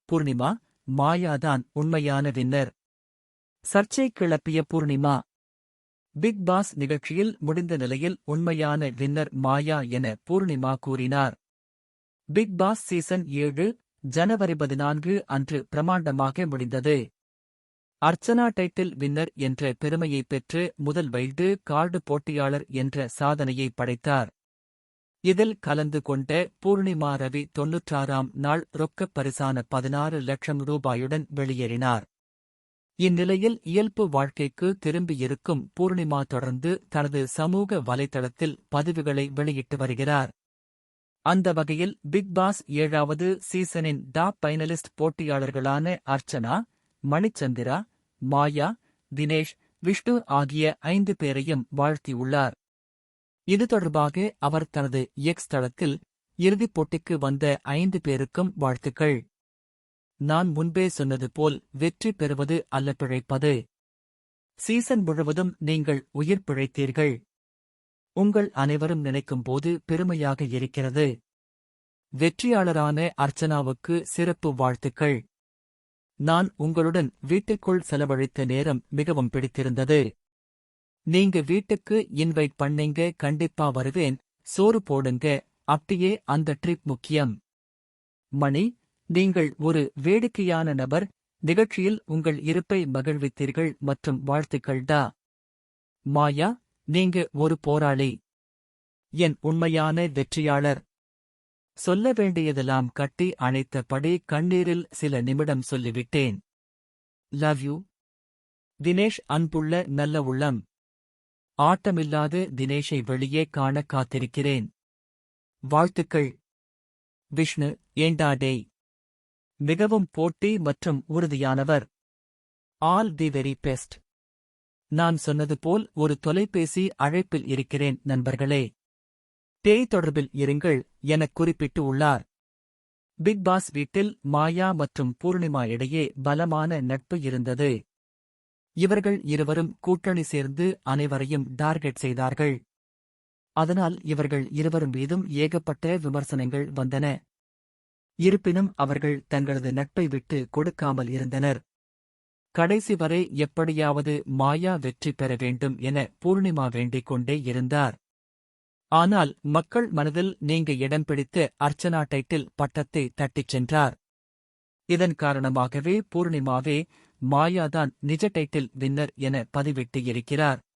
பூர்ணிமா, மாயாதான் உண்மையான வின்னர். சர்ச்சை கிளப்பிய Purnima. Big pass நிகழ்ச்சியில் முடிந்த நிலையில் உண்மையான வின்னர் மாயா என பூர்ணிமா கூறினார். பிக் பாஸ் சீசன் 7 ஜனவரி 14 அன்று பிரமாண்டமாக முடிந்தது. அர்ச்சனா டைட்டில் வின்னர் என்ற பெருமையை பெற்று முதல் வைல்டு கார்டு போட்டியாளர் என்ற சாதனையை படைத்தார். இதில் கலந்து கொண்ட பூர்ணிமா ரவி 96ஆம் நாள் ரொக்கப் பரிசான 16 லட்சம் ரூபாயுடன் வெளியேறினார். இந்நிலையில் இயல்பு வாழ்க்கைக்கு திரும்பியிருக்கும் பூர்ணிமா தொடர்ந்து தனது சமூக வலைதளத்தில் பதிவுகளை வெளியிட்டு வருகிறார். அந்த வகையில் பிக் பாஸ் 7வது சீசனின் டாப் பைனலிஸ்ட் போட்டியாளர்களான அர்ச்சனா, மணிச்சந்திரா, மாயா, தினேஷ், விஷ்ணு ஆகிய 5 பேரையும் வாழ்த்தியுள்ளார். இது தொடர்பாக அவர் தனது எக்ஸ் தளத்தில், இறுதிப் போட்டிக்கு வந்த 5 பேருக்கும் வாழ்த்துக்கள். நான் முன்பே சொன்னது போல் வெற்றி பெறுவது அல்ல பிழைப்பது. சீசன் முழுவதும் நீங்கள் உயிர் பிழைத்தீர்கள். உங்கள் அனைவரும் நினைக்கும்போது பெருமையாக இருக்கிறது. வெற்றியாளரான அர்ச்சனாவுக்கு சிறப்பு வாழ்த்துக்கள். நான் உங்களுடன் வீட்டுக்குள் செலவழித்த நேரம் மிகவும் பிடித்திருந்தது. நீங்க வீட்டுக்கு இன்வைட் பண்ணீங்க, கண்டிப்பா வருவேன், சோறு போடுங்க, அப்படியே அந்த ட்ரிப் முக்கியம். மணி, நீங்கள் ஒரு வேடிக்கையான நபர், நிகழ்ச்சியில் உங்கள் இருப்பை மகிழ்வித்தீர்கள் மற்றும் வாழ்த்துக்கள் டா. மாயா, நீங்க ஒரு போராளி. என் உண்மையான வெற்றியாளர். சொல்ல வேண்டியதெல்லாம் கட்டி அணைத்தபடி கண்ணீரில் சில நிமிடம் சொல்லிவிட்டேன். Love you. தினேஷ் அன்புள்ள நல்ல உள்ளம். ஆட்டமில்லாத தினேஷை வெளியே காண காத்திருக்கிறேன். வாழ்த்துக்கள். விஷ்ணு, ஏண்டா டேய். மிகவும் போட்டி மற்றும் உறுதியானவர். All the very best. நான் சொன்னது போல் ஒரு தொலைபேசி அழைப்பில் இருக்கிறேன் நண்பர்களே. டேய் தொடர்பில் இருங்கள் எனக் குறிப்பிட்டு உள்ளார். பிக் பாஸ் வீட்டில் மாயா மற்றும் பூர்ணிமா இடையே பலமான நட்பு இருந்தது. இவர்கள் இருவரும் கூட்டணி சேர்ந்து அனைவரையும் டார்கெட் செய்தார்கள். அதனால் இவர்கள் இருவரும் மீதும் ஏகப்பட்ட விமர்சனங்கள் வந்தன. இருப்பினும் அவர்கள் தங்களது நட்பை விட்டு கொடுக்காமல் இருந்தனர். கடைசி வரை எப்படியாவது மாயா வெற்றி பெற வேண்டும் என பூர்ணிமா வேண்டிக் கொண்டே இருந்தார். ஆனால் மக்கள் மனதில் நீங்க இடம் பிடித்த அர்ச்சனா டைட்டில் பட்டத்தை தட்டிச் சென்றார். இதன் காரணமாகவே பூர்ணிமாவே மாயாதான் நிஜ டைட்டில் வின்னர் என பதிவிட்டு இருக்கிறார்.